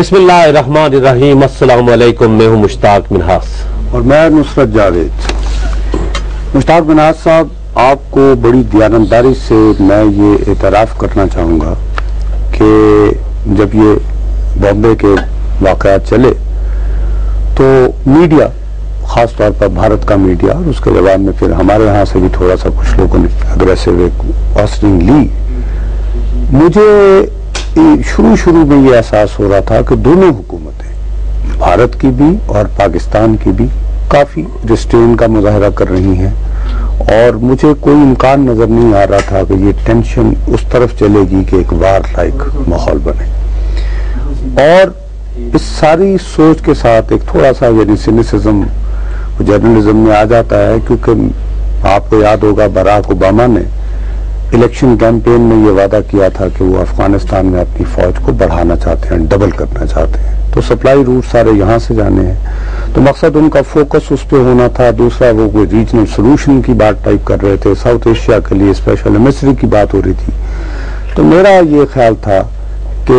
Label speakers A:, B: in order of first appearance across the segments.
A: बिस्मिल्लाहिर्रहमानिर्रहीम। अस्सलाम वालेकुम। मैं हूँ मुश्ताक मिन्हास
B: और मैं नुसरत जावेद। मुश्ताक मिन्हास साहब, आपको बड़ी दयानतदारी से मैं ये एतराफ़ करना चाहूँगा कि जब ये बॉम्बे के वाक़यात चले तो मीडिया, ख़ास तौर पर भारत का मीडिया, और उसके जवाब में फिर हमारे यहाँ से भी थोड़ा सा कुछ लोगों ने अग्रेसिव एक पोस्टिंग ली। मुझे शुरू में ये एहसास हो रहा था कि दोनों हुकूमतें, भारत की भी और पाकिस्तान की भी, काफ़ी रिस्ट्रेन का मुजाहरा कर रही हैं और मुझे कोई इम्कान नज़र नहीं आ रहा था कि ये टेंशन उस तरफ चलेगी कि एक वार लाइक माहौल बने। और इस सारी सोच के साथ एक थोड़ा सा यानी सिनिसिज्म जर्नलिज्म में आ जाता है, क्योंकि आपको याद होगा बराक ओबामा ने इलेक्शन कैंपेन में ये वादा किया था कि वो अफगानिस्तान में अपनी फौज को बढ़ाना चाहते हैं, डबल करना चाहते हैं। तो सप्लाई रूट सारे यहाँ से जाने हैं, तो मकसद उनका फोकस उस पर होना था। दूसरा, वो कोई रीजनल सोल्यूशन की बात टाइप कर रहे थे, साउथ एशिया के लिए स्पेशल एमिसरी की बात हो रही थी। तो मेरा ये ख्याल था कि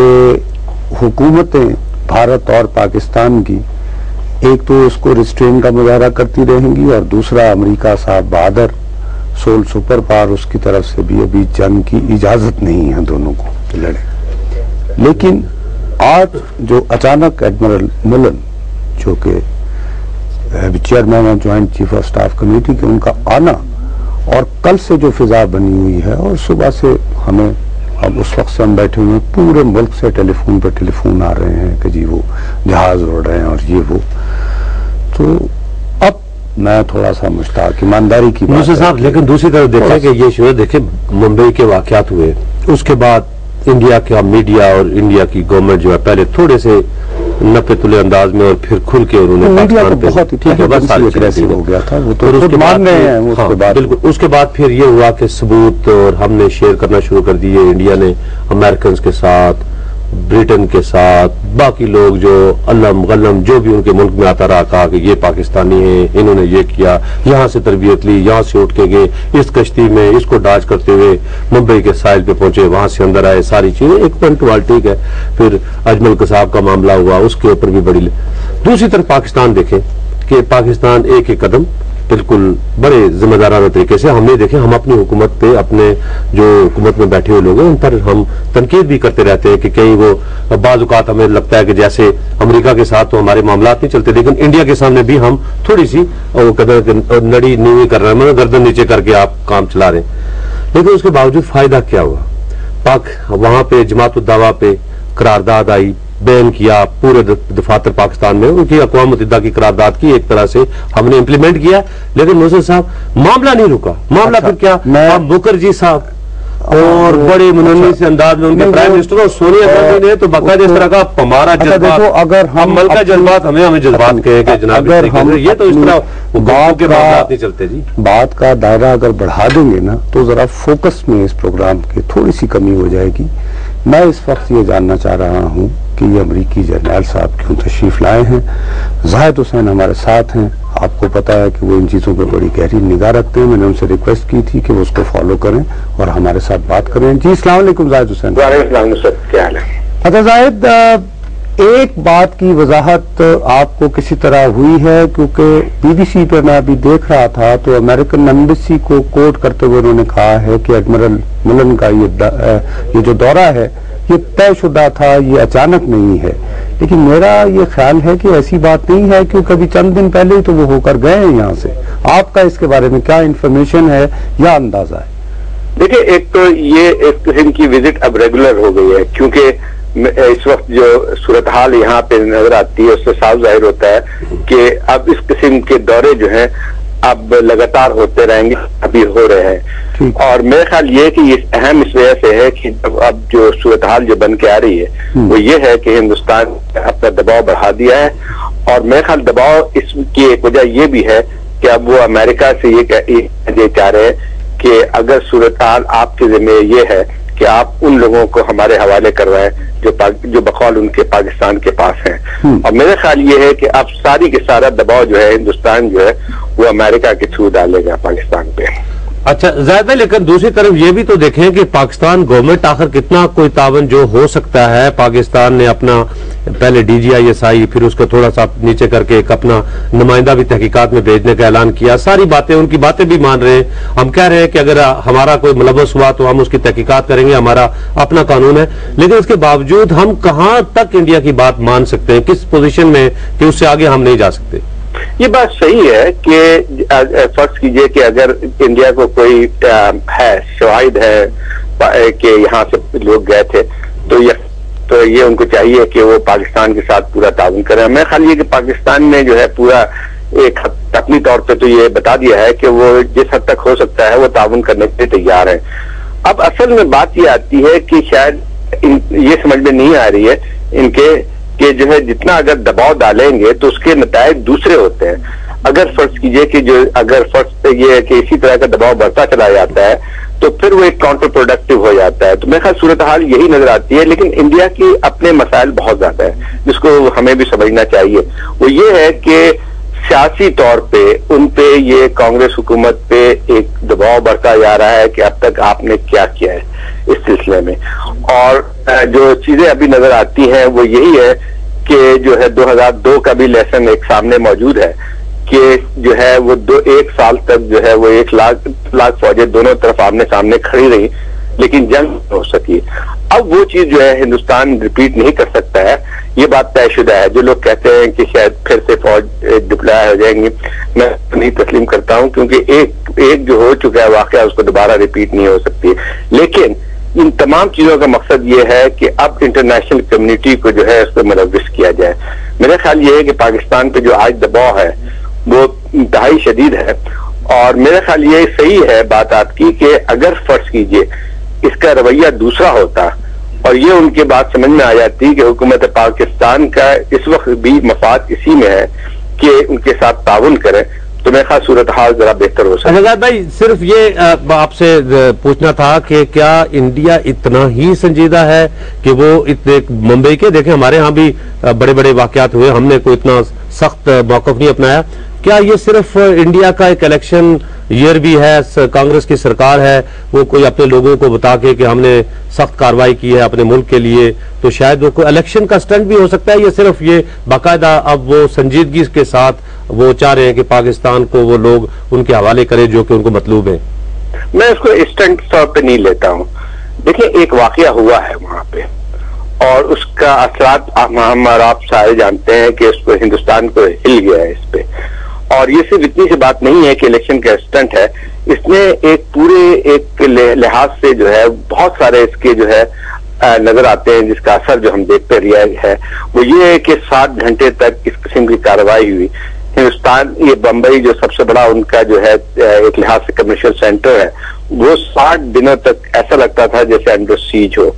B: हुकूमतें भारत और पाकिस्तान की एक तो इसको रिस्ट्रेन का मुजाहरा करती रहेंगी और दूसरा अमेरिका साहब बहादुर सोल सुपर पावर, उसकी तरफ से भी अभी जंग की इजाजत नहीं है दोनों को लड़े। लेकिन आज जो अचानक एडमिरल मिलन, जो कि चेयरमैन है joint chief of staff committee के, उनका आना और कल से जो फिजा बनी हुई है, और सुबह से हमें, अब उस वक्त से हम बैठे हुए हैं, पूरे मुल्क से टेलीफोन पर टेलीफोन आ रहे हैं कि जी वो जहाज उड़ रहे हैं और ये वो। तो अब मैं थोड़ा सा मुश्ताक ईमानदारी की बात
A: साहब, लेकिन दूसरी तरफ देखें कि ये शुरू देखें मुंबई के वाकयात हुए, उसके बाद इंडिया का मीडिया और इंडिया की गवर्नमेंट जो है पहले थोड़े से नपे तुले अंदाज में और फिर खुल के उन्होंने पाकिस्तान पे ठीक है बस एग्रेसिव हो गया था वो, तो उसके बाद उसके बाद बिल्कुल उसके बाद फिर ये हुआ कि सबूत और हमने शेयर करना शुरू कर दिए। इंडिया ने अमेरिकन के साथ, ब्रिटेन के साथ, बाकी लोग जो अल्लम गल्लम जो भी उनके मुल्क में आता रहा, कहा कि ये पाकिस्तानी है, इन्होंने ये किया, यहाँ से तरबियत ली, यहाँ से उठ के गए, इस कश्ती में इसको डाज करते हुए मुंबई के साहिल पे पहुंचे, वहां से अंदर आए, सारी चीजें एक पॉइंट वाल ठीक है। फिर अजमल कसाब का मामला हुआ, उसके ऊपर भी बड़ी। दूसरी तरफ पाकिस्तान देखें कि पाकिस्तान एक एक कदम बिल्कुल बड़े जिम्मेदाराना तरीके से हमने देखे, हम अपनी हुकूमत पे, अपने जो हुकूमत में बैठे हुए लोग हैं उन पर हम तनकीद भी करते रहते हैं कि कहीं वो बाज़ औक़ात हमें लगता है कि जैसे अमेरिका के साथ तो हमारे मामलात नहीं चलते, लेकिन इंडिया के सामने भी हम थोड़ी सी नड़ी नीवी कर रहे हैं, मतलब गर्दन नीचे करके आप काम चला रहे हैं। लेकिन उसके बावजूद फायदा क्या हुआ? पाक वहां पे जमात उद दावा पे करारदाद आई, बैन किया पूरे दफातर पाकिस्तान में, उनकी अक़वाम मुत्तहिदा की करारदाद की एक तरह से हमने इम्प्लीमेंट किया। लेकिन मुझे साहब मामला नहीं रुका, मामला फिर क्या, अब मुखर्जी साहब और बड़े मुनन्निस अंदाज में उनके प्राइम मिनिस्टर और सोनिया गांधी ने तो बाकायदा इस तरह का हमारा जज्बात, अगर हम मलका जज्बात हमें जज्बात कहे कि जनाब ये तो इस तरह बात के बात नहीं चलते जी। बात का दायरा अगर बढ़ा देंगे ना तो जरा फोकस में इस प्रोग्राम की थोड़ी सी कमी हो जाएगी। मैं इस वक्त ये जानना चाह रहा हूँ कि ये अमरीकी जर्नल साहब क्यों तशरीफ लाए हैं। जाहिद हुसैन हमारे साथ हैं, आपको पता है कि वो इन चीज़ों पर बड़ी गहरी निगाह रखते हैं। मैंने उनसे रिक्वेस्ट की थी कि वो उसको फॉलो करें और हमारे साथ बात करें। जी अस्सलाम वालेकुम जाहिद हुसैन।
C: क्या हाल है?
B: अच्छा जाहिद, एक बात की वजाहत आपको किसी तरह हुई है, क्योंकि BBC पे मैं अभी देख रहा था तो अमेरिकन एम्बेसी को कोट करते हुए उन्होंने कहा है कि एडमिरल मिलन का ये जो दौरा है ये तयशुदा था, ये अचानक नहीं है। लेकिन मेरा ये ख्याल है कि ऐसी बात नहीं है, क्योंकि अभी चंद दिन पहले ही तो वो होकर गए हैं यहाँ से। आपका इसके बारे में क्या इंफॉर्मेशन है या अंदाजा है?
C: देखिए, एक तो ये एक किस्म की विजिट अब रेगुलर हो गई है, क्योंकि इस वक्त जो सूरत हाल यहाँ पे नजर आती है उससे साफ जाहिर होता है कि अब इस किस्म के दौरे जो हैं अब लगातार होते रहेंगे, अभी हो रहे हैं। और मेरा ख्याल ये कि ये अहम इस वजह से है कि अब जो सूरत हाल जो बन के आ रही है वो ये है कि हिंदुस्तान अपना दबाव बढ़ा दिया है। और मेरा ख्याल दबाव इसकी एक वजह ये भी है कि अब वो अमेरिका से ये चाह रहे हैं कि अगर सूरत हाल आपके जिम्मे ये है कि आप उन लोगों को हमारे हवाले करवाएं जो बकौल उनके पाकिस्तान के पास हैं। और मेरा ख्याल ये है कि अब सारी के सारा दबाव जो है हिंदुस्तान जो है वो अमेरिका के थ्रू डालेगा पाकिस्तान पे।
A: अच्छा ज्यादा, लेकिन दूसरी तरफ ये भी तो देखें कि पाकिस्तान गवर्नमेंट आखिर कितना कोई तावन जो हो सकता है। पाकिस्तान ने अपना पहले DGISI, फिर उसको थोड़ा सा नीचे करके एक अपना नुमाइंदा भी तहकीकात में भेजने का ऐलान किया। सारी बातें, उनकी बातें भी मान रहे हैं। हम कह रहे हैं कि अगर हमारा कोई मुलव्वस हुआ तो हम उसकी तहकीकात करेंगे, हमारा अपना कानून है। लेकिन इसके बावजूद हम कहां तक इंडिया की बात मान सकते हैं, किस पोजीशन में कि उससे आगे हम नहीं जा सकते?
C: ये बात सही है कि फर्ज कीजिए कि अगर इंडिया को कोई है, शवाहिद है कि यहाँ से लोग गए थे, तो ये उनको चाहिए कि वो पाकिस्तान के साथ पूरा ताउन करें। मैं ख्याल ये कि पाकिस्तान ने जो है पूरा एक तकनीकी तौर पे तो ये बता दिया है कि वो जिस हद तक हो सकता है वो ताउन करने के लिए तैयार है। अब असल में बात ये आती है कि शायद ये समझ में नहीं आ रही है इनके कि जो है जितना अगर दबाव डालेंगे तो उसके नतायज दूसरे होते हैं। अगर फर्ज कीजिए कि अगर फर्ज ये है कि इसी तरह का दबाव बढ़ता चला जाता है तो फिर वो एक काउंटर प्रोडक्टिव हो जाता है। तो मेरे ख्याल सूरत हाल यही नजर आती है। लेकिन इंडिया की अपने मसाइल बहुत ज्यादा है जिसको हमें भी समझना चाहिए। वो ये है कि सियासी तौर पे उन पे ये कांग्रेस हुकूमत पे एक दबाव बढ़ता जा रहा है कि अब तक आपने क्या किया है इस सिलसिले में। और जो चीजें अभी नजर आती हैं वो यही है कि जो है 2002 का भी लेसन एक सामने मौजूद है कि जो है वो एक साल तक जो है वो 1 लाख फौजें दोनों तरफ आमने सामने खड़ी रही लेकिन जंग नहीं हो सकी। अब वो चीज जो है हिंदुस्तान रिपीट नहीं कर सकता है, ये बात तयशुदा है। जो लोग कहते हैं कि शायद फिर से फौज डिप्लॉय हो जाएंगी, मैं नहीं तस्लीम करता हूं, क्योंकि एक जो हो चुका है वाकया उसको दोबारा रिपीट नहीं हो सकती। लेकिन इन तमाम चीजों का मकसद ये है कि अब इंटरनेशनल कम्युनिटी को जो है उस पर मुलव्विस किया जाए। मेरा ख्याल ये है कि पाकिस्तान पे जो आज दबाव है वो इंतहाई शदीद है। और मेरा ख्याल ये सही है बात आपकी कि अगर फर्ज कीजिए इसका रवैया दूसरा होता और ये उनकी बात समझ में आ जाती कि हुकूमत पाकिस्तान का इस वक्त भी मफाद इसी में है कि उनके साथ ताउन करें, तो मेरे ख्याल सूरत हाल जरा बेहतर हो सकता है।
A: भाई सिर्फ ये आपसे पूछना था कि क्या इंडिया इतना ही संजीदा है कि वो इतने मुंबई के देखें, हमारे यहाँ भी बड़े बड़े वाकयात हुए, हमने कोई इतना सख्त मौकफ नहीं अपनाया। क्या ये सिर्फ इंडिया का एक इलेक्शन ईयर भी है, कांग्रेस की सरकार है, वो कोई अपने लोगों को बता के कि हमने सख्त कार्रवाई की है अपने मुल्क के लिए, तो शायद वो कोई इलेक्शन का स्टंट भी हो सकता है? ये सिर्फ ये बाकायदा अब वो संजीदगी के साथ वो चाह रहे हैं कि पाकिस्तान को वो लोग उनके हवाले करें जो कि उनको मतलूब है?
C: मैं इसको स्टंट तौर पे नहीं लेता हूँ। देखिए एक वाकया हुआ है वहां पे और उसका असरात हम और आप सारे जानते हैं कि इसको हिंदुस्तान को हिल गया है इस पे। और ये सिर्फ इतनी सी बात नहीं है कि इलेक्शन का स्टंट है, इसने एक पूरे एक लिहाज से जो है बहुत सारे इसके जो है नजर आते हैं जिसका असर जो हम देखते रहे है वो ये है कि 7 घंटे तक इस किस्म की कार्रवाई हुई। हिंदुस्तान, ये बंबई जो सबसे बड़ा उनका जो है एक लिहाज से कमर्शियल सेंटर है, वो 60 दिनों तक ऐसा लगता था जैसे अंडर सीज हो।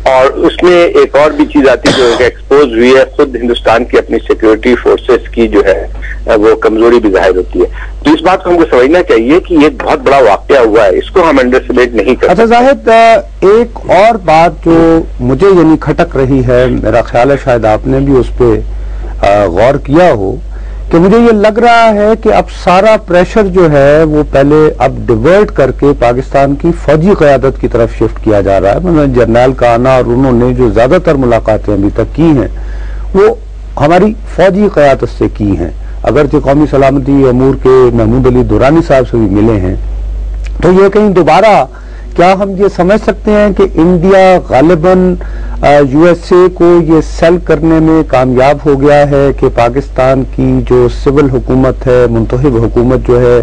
C: और उसमें एक और भी चीज आती है जो एक्सपोज हुई है, खुद हिंदुस्तान की अपनी सिक्योरिटी फोर्सेस की जो है वो कमजोरी भी जाहिर होती है। तो इस बात को हमको समझना चाहिए कि ये बहुत बड़ा वाकया हुआ है, इसको हम अंडरएस्टिमेट नहीं कर सकते।
B: अच्छा जाहिद, एक और बात जो मुझे यानी खटक रही है, मेरा ख्याल है शायद आपने भी उस पर गौर किया हो, कि मुझे ये लग रहा है कि अब सारा प्रेशर जो है वो पहले अब डिवर्ट करके पाकिस्तान की फौजी क़यादत की तरफ शिफ्ट किया जा रहा है। मतलब जर्नल का आना और उन्होंने जो ज्यादातर मुलाकातें अभी तक की हैं वो हमारी फौजी क़यादत से की हैं। अगरचे कौमी सलामती अमूर के महमूद अली दुरानी साहब से भी मिले हैं, तो ये कहीं दोबारा क्या हम ये समझ सकते हैं कि इंडिया गालिबन यूएसए को ये सेल करने में कामयाब हो गया है कि पाकिस्तान की जो सिविल हुकूमत है, मुंतखब हुकूमत जो है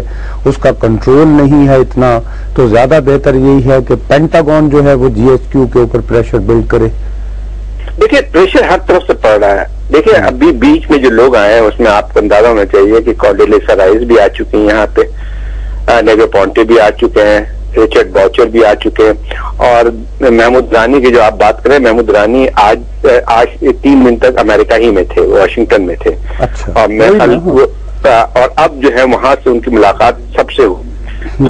B: उसका कंट्रोल नहीं है इतना, तो ज्यादा बेहतर यही है कि पेंटागन जो है वो GHQ के ऊपर प्रेशर बिल्ड करे?
C: देखिए प्रेशर हर तरफ से पड़ रहा है। देखिए अभी बीच में जो लोग आए हैं उसमें आपको अंदाजा होना चाहिए कि कॉन्डोलेसा राइस भी आ चुकी हैं यहाँ पे, नेग्रोपोंटे भी आ चुके हैं, रिचर्ड बाउचर भी आ चुके हैं, और महमूद रानी की जो आप बात करें, महमूद रानी आज 3 दिन तक अमेरिका ही में थे, वाशिंगटन में थे।
B: अच्छा।
C: और अब जो है वहां से उनकी मुलाकात सबसे हुई।